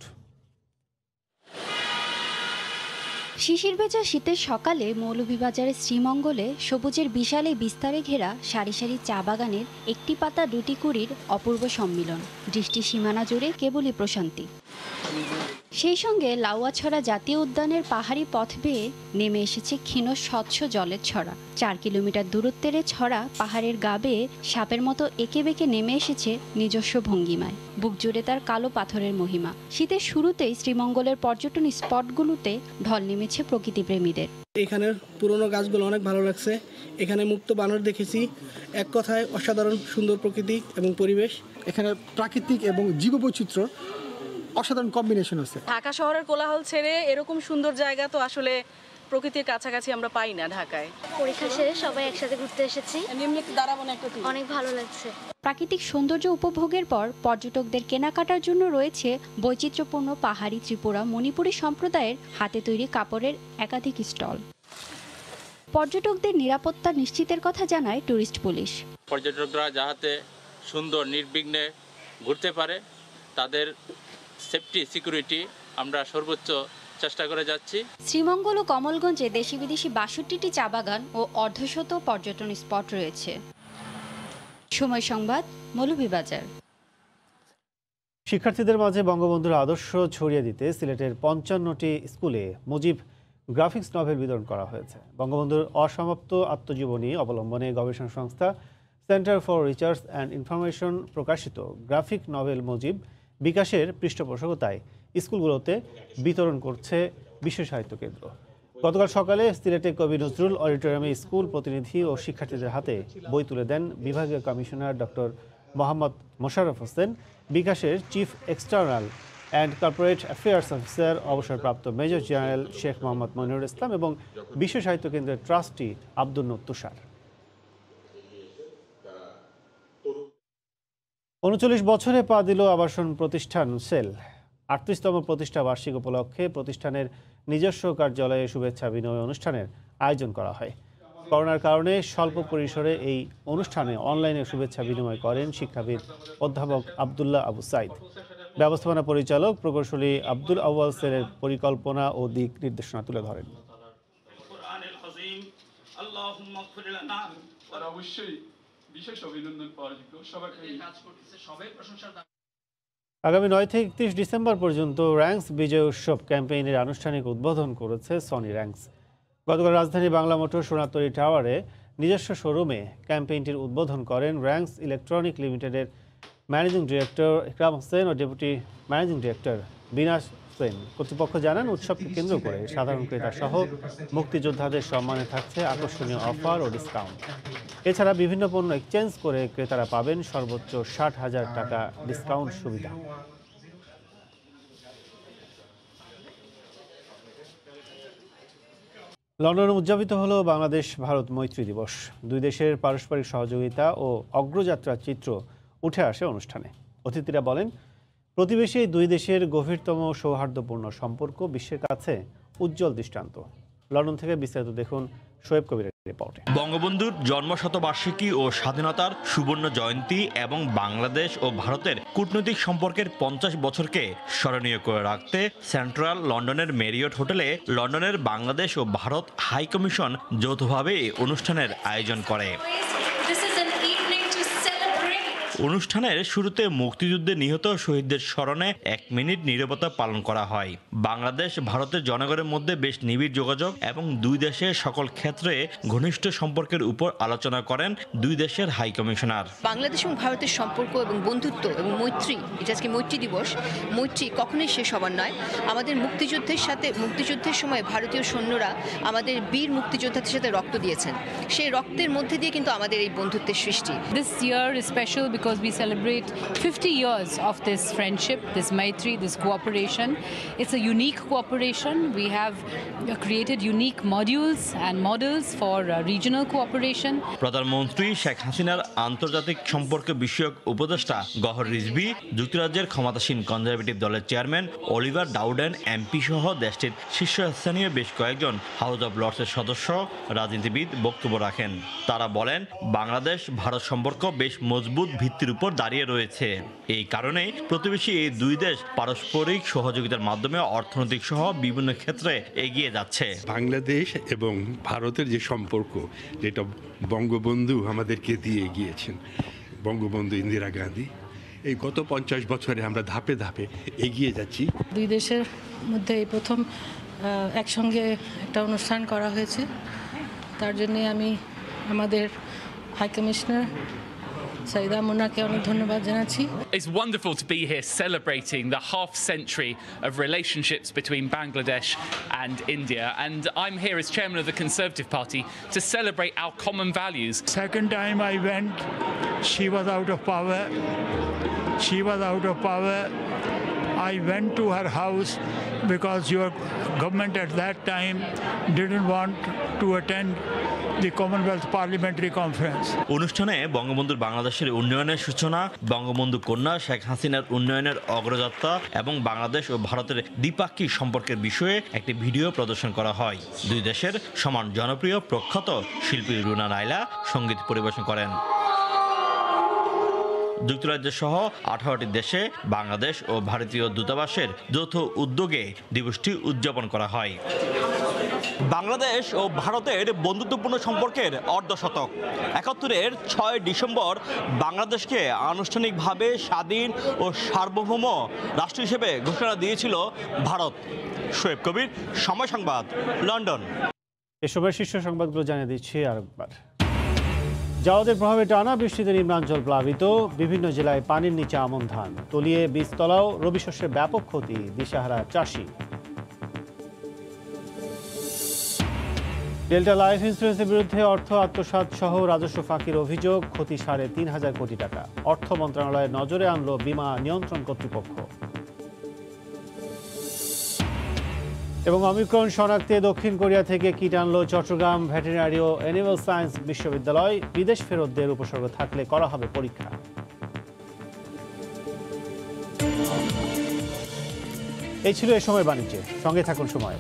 শিশির ভেজা শীতের সকালে মৌলভীবাজারের শ্রীমঙ্গলে সবুজের বিশালে বিস্তারে ঘেরা সারি সারি চা বাগানের একটি পাতা দুটি কুড়ির অপূর্ব সম্মিলন। দৃষ্টি সীমানা জুড়ে কেবলই প্রশান্তি। সেই সঙ্গে লাউয়াছড়া জাতীয় উদ্যানের পাহাড়ি পথ বেয়ে নেমে এসেছে ক্ষীণ স্বচ্ছ জলের ছড়া। 4 কিলোমিটার দূরত্বের ছড়া পাহাড়ের গা বেয়ে সাপের মতো এঁকে বেঁকে নেমে এসেছে নিজস্ব ভঙ্গিমায়। বুক জুড়ে তার কালো পাথরের মহিমা। শীতের শুরুতেই শ্রীমঙ্গলের পর্যটন স্পটগুলোতে ঢল নেমেছে প্রকৃতিপ্রেমীদের। এখানের পুরনো গাছগুলো অনেক ভালো লাগছে। এখানে মুক্ত বানর দেখেছি। এক কথায় অসাধারণ সুন্দর প্রকৃতি এবং পরিবেশ। এখানে প্রাকৃতিক এবং জীববৈচিত্র্য অসাধারণ কম্বিনেশন আছে। ঢাকা শহরের কোলাহল ছেড়ে এরকম সুন্দর জায়গা তো আসলে প্রকৃতির কাছাকাছি আমরা পাই না ঢাকায়। পরীক্ষা শেষে সবাই একসাথে ঘুরতে এসেছি, অনেক ভালো লাগছে। প্রাকৃতিক সৌন্দর্য উপভোগের পর পর্যটকদের কেনাকাটার জন্য রয়েছে বৈচিত্র্যপূর্ণ পাহাড়ি, ত্রিপুরা, মণিপুরী সম্প্রদায়ের হাতে তৈরি কাপড়ের একাধিক স্টল। পর্যটকদের নিরাপত্তা নিশ্চিতের কথা জানায় ট্যুরিস্ট পুলিশ। পর্যটকরা যাতে সুন্দর নির্বিঘ্নে ঘুরতে পারে তাদের সেফটি সিকিউরিটি আমরা সর্বোচ্চ চেষ্টা করে যাচ্ছি। শ্রীমঙ্গল ও কমলগঞ্জে দেশি বিদেশি 62টি চা বাগান ও অর্ধশত পর্যটন স্পট রয়েছে। সময় সংবাদ, মৌলভীবাজার। শিক্ষার্থীদের মাঝে বঙ্গবন্ধুর আদর্শ ছড়িয়ে দিতে সিলেটের 55টি স্কুলে মুজিব গ্রাফিক্স নভেল বিতরণ করা হয়েছে। বঙ্গবন্ধুর অসমাপ্ত আত্মজীবনী অবলম্বনে গবেষণা সংস্থা centre for research and information প্রকাশিত গ্রাফিক নভেল মুজিব বিকাশের পৃষ্ঠপোষকতায় স্কুলগুলোতে বিতরণ করছে বিশ্ব সাহিত্য কেন্দ্র। গতকাল সকালে সিলেটে কবি নজরুল অডিটোরিয়ামে স্কুল প্রতিনিধি ও শিক্ষার্থীদের হাতে বই তুলে দেন বিভাগীয় কমিশনার ডক্টর মোহাম্মদ মোশাররফ হোসেন, বিকাশের chief external and corporate affairs officer অবসরপ্রাপ্ত মেজর জেনারেল শেখ মোহাম্মদ মনিরুল ইসলাম এবং বিশ্ব সাহিত্য কেন্দ্রের ট্রাস্টি আব্দুল নূর তুষার। ৩৯ বছরে পা দিল আবাসন প্রতিষ্ঠান সেল। ৩৮তম প্রতিষ্ঠা বার্ষিক উপলক্ষে প্রতিষ্ঠানের নিজস্ব কার্যালয়ে শুভেচ্ছা বিনিময় অনুষ্ঠানের আয়োজন করা হয়। করোনার কারণে স্বল্প পরিসরে এই অনুষ্ঠানে অনলাইনে শুভেচ্ছা বিনিময় করেন শিক্ষাবিদ অধ্যাপক আব্দুল্লাহ আবু সাইদ। ব্যবস্থাপনা পরিচালক প্রকৌশলী আব্দুল আউয়াল সেলের পরিকল্পনা ও দিক নির্দেশনা তুলে ধরেন। আগামী 9 থেকে 31 ডিসেম্বর পর্যন্ত র্যাঙ্কস বিজয় উৎসব ক্যাম্পেইনের আনুষ্ঠানিক উদ্বোধন করেছে সনি র্যাঙ্কস। গতকাল রাজধানী বাংলা মোটর সোনাতরী টাওয়ারে নিজস্ব শোরুমে ক্যাম্পেইনটির উদ্বোধন করেন র্যাঙ্কস ইলেকট্রনিক লিমিটেডের ম্যানেজিং ডিরেক্টর ইকরাম হোসেন ও ডেপুটি ম্যানেজিং ডিরেক্টর বিনাশ হোসেন। কর্তৃপক্ষ জানান, উৎসবকে কেন্দ্র করে সাধারণ ক্রেতা সহ মুক্তিযোদ্ধাদের সম্মানে থাকছে আকর্ষণীয় অফার ও ডিসকাউন্ট। এছাড়া বিভিন্ন পণ্য এক্সচেঞ্জ করে ক্রেতারা পাবেন সর্বোচ্চ 60,000 টাকা ডিসকাউন্ট সুবিধা। লন্ডনে উদযাপিত হলো বাংলাদেশ ভারত মৈত্রী দিবস। দুই দেশের পারস্পরিক সহযোগিতা ও অগ্রযাত্রার চিত্র উঠে আসে অনুষ্ঠানে। অতিথিরা বলেন, প্রতিবেশী দুই দেশের গভীরতম সৌহার্দ্যপূর্ণ সম্পর্ক বিশ্বের কাছে উজ্জ্বল দৃষ্টান্ত। লন্ডন থেকে বিস্তারিত দেখুন শোয়েব কবিরের রিপোর্টে। বঙ্গবন্ধুর জন্মশতবার্ষিকী ও স্বাধীনতার সুবর্ণ জয়ন্তী এবং বাংলাদেশ ও ভারতের কূটনৈতিক সম্পর্কের 50 বছরকে স্মরণীয় করে রাখতে সেন্ট্রাল লন্ডনের মেরিয়ট হোটেলে লন্ডনের বাংলাদেশ ও ভারত হাই কমিশন যৌথভাবে এই অনুষ্ঠানের আয়োজন করে। অনুষ্ঠানের শুরুতে মুক্তিযুদ্ধে নিহত শহীদদের স্মরণে 1 মিনিট নীরবতা পালন করা হয়। বাংলাদেশ ভারতের জনগণের মধ্যে বেশ নিবিড় যোগাযোগ এবং দুই দেশের সকল ক্ষেত্রে ঘনিষ্ঠ সম্পর্কের উপর আলোচনা করেন দুই দেশের হাই কমিশনার। বাংলাদেশ এবং ভারতের সম্পর্ক এবং বন্ধুত্ব এবং মৈত্রী, এটা আজকে মৈত্রী দিবস, মৈত্রী কখনোই শেষ হবার নয়। আমাদের মুক্তিযুদ্ধের সময় ভারতীয় সৈন্যরা আমাদের বীর মুক্তিযোদ্ধাদের সাথে রক্ত দিয়েছেন। সেই রক্তের মধ্যে দিয়ে কিন্তু আমাদের এই বন্ধুত্বের সৃষ্টি। This year is special because we celebrate 50 years of this friendship, this maitri, this cooperation. It's a unique cooperation. We have created unique modules and models for regional cooperation. প্রধানমন্ত্রী শেখ হাসিনার আন্তর্জাতিক সম্পর্ক বিষয়ক উপদেষ্টা গহর রিজভী, যুক্তরাজ্যের ক্ষমতাসীন কনজারভেটিভ দলের চেয়ারম্যান অলিভার ডাউডেন এমপি সহ দেশটির শীর্ষস্থানীয় বেশ কয়েকজন হাউস অব লর্ডসের সদস্য, রাজনীতিবিদ বক্তব্য রাখেন। তারা বলেন, বাংলাদেশ ভারত সম্পর্ক বেশ মজবুত ভিত্তির উপর দাঁড়িয়ে রয়েছে। এই কারণে প্রতিবেশী এই দুই দেশ পারস্পরিক সহযোগিতার মাধ্যমে অর্থনৈতিক সহ বিভিন্ন ক্ষেত্রে এগিয়ে যাচ্ছে। বাংলাদেশ এবং ভারতের যে সম্পর্ক, যেটা বঙ্গবন্ধু আমাদেরকে দিয়ে গিয়েছেন, বঙ্গবন্ধু ইন্দিরা গান্ধী, এই গত 50 বছরে আমরা ধাপে ধাপে এগিয়ে যাচ্ছি। দুই দেশের মধ্যে এই প্রথম একসঙ্গে একটা অনুষ্ঠান করা হয়েছে। তার জন্য আমি আমাদের হাই কমিশনার সাইদা মুনাকে অনেক ধন্যবাদ জানাচ্ছি। It's wonderful to be here celebrating the half century of relationships between Bangladesh and India, and I'm here as chairman of the Conservative Party to celebrate our common values. Second time I went, she was out of power. I went to her house because your government at that time didn't want to attend the Commonwealth Parliamentary Conference. অনুষ্ঠানে বঙ্গবন্ধুর বাংলাদেশের উন্নয়নের সূচনা, বঙ্গবন্ধু কন্যা শেখ হাসিনার উন্নয়নের অগ্রযাত্রা এবং বাংলাদেশ ও ভারতের দ্বিপাক্ষিক সম্পর্কের বিষয়ে একটি ভিডিও প্রদর্শন করা হয়। দুই দেশের সমান জনপ্রিয় প্রখ্যাত শিল্পী রুনা নাইলা সঙ্গীত পরিবেশন করেন। যুক্তরাজ্য সহ 18টি দেশে বাংলাদেশ ও ভারতীয় দূতাবাসের যৌথ উদ্যোগে দিবসটি উদযাপন করা হয়। বাংলাদেশ ও ভারতের বন্ধুত্বপূর্ণ সম্পর্কের অর্ধশতক। 71-এর 6 ডিসেম্বর বাংলাদেশকে আনুষ্ঠানিকভাবে স্বাধীন ও সার্বভৌম রাষ্ট্র হিসেবে ঘোষণা দিয়েছিল ভারত। শোয়েব কবির, সময় সংবাদ, লন্ডন। এ সময় শীর্ষ সংবাদগুলো জানিয়ে দিচ্ছি আরেকবার। জাওয়াদের প্রভাবে টানা বৃষ্টিতে নিম্নাঞ্চল প্লাবিত, বিভিন্ন জেলায় পানির নিচে আমন ধান, তলিয়ে বীজতলাও, রবি শস্যে ব্যাপক ক্ষতি, দিশাহারা চাষি। ডেল্টা লাইফ ইন্স্যুরেন্সের বিরুদ্ধে অর্থ আত্মসাৎ সহ রাজস্ব ফাঁকির অভিযোগ, ক্ষতি 3,500 কোটি টাকা। অর্থ মন্ত্রণালয়ের নজরে আনলো বীমা নিয়ন্ত্রণ কর্তৃপক্ষ। এবং অমিক্রণ শনাক্তে দক্ষিণ কোরিয়া থেকে কিট আনলো চট্টগ্রাম ভেটেরিনারি ও অ্যানিমাল সায়েন্স বিশ্ববিদ্যালয়। বিদেশ ফেরতদের উপসর্গ থাকলে করা হবে পরীক্ষা। এই ছিল এ সময় বাণিজ্যে, সঙ্গে থাকুন সময়।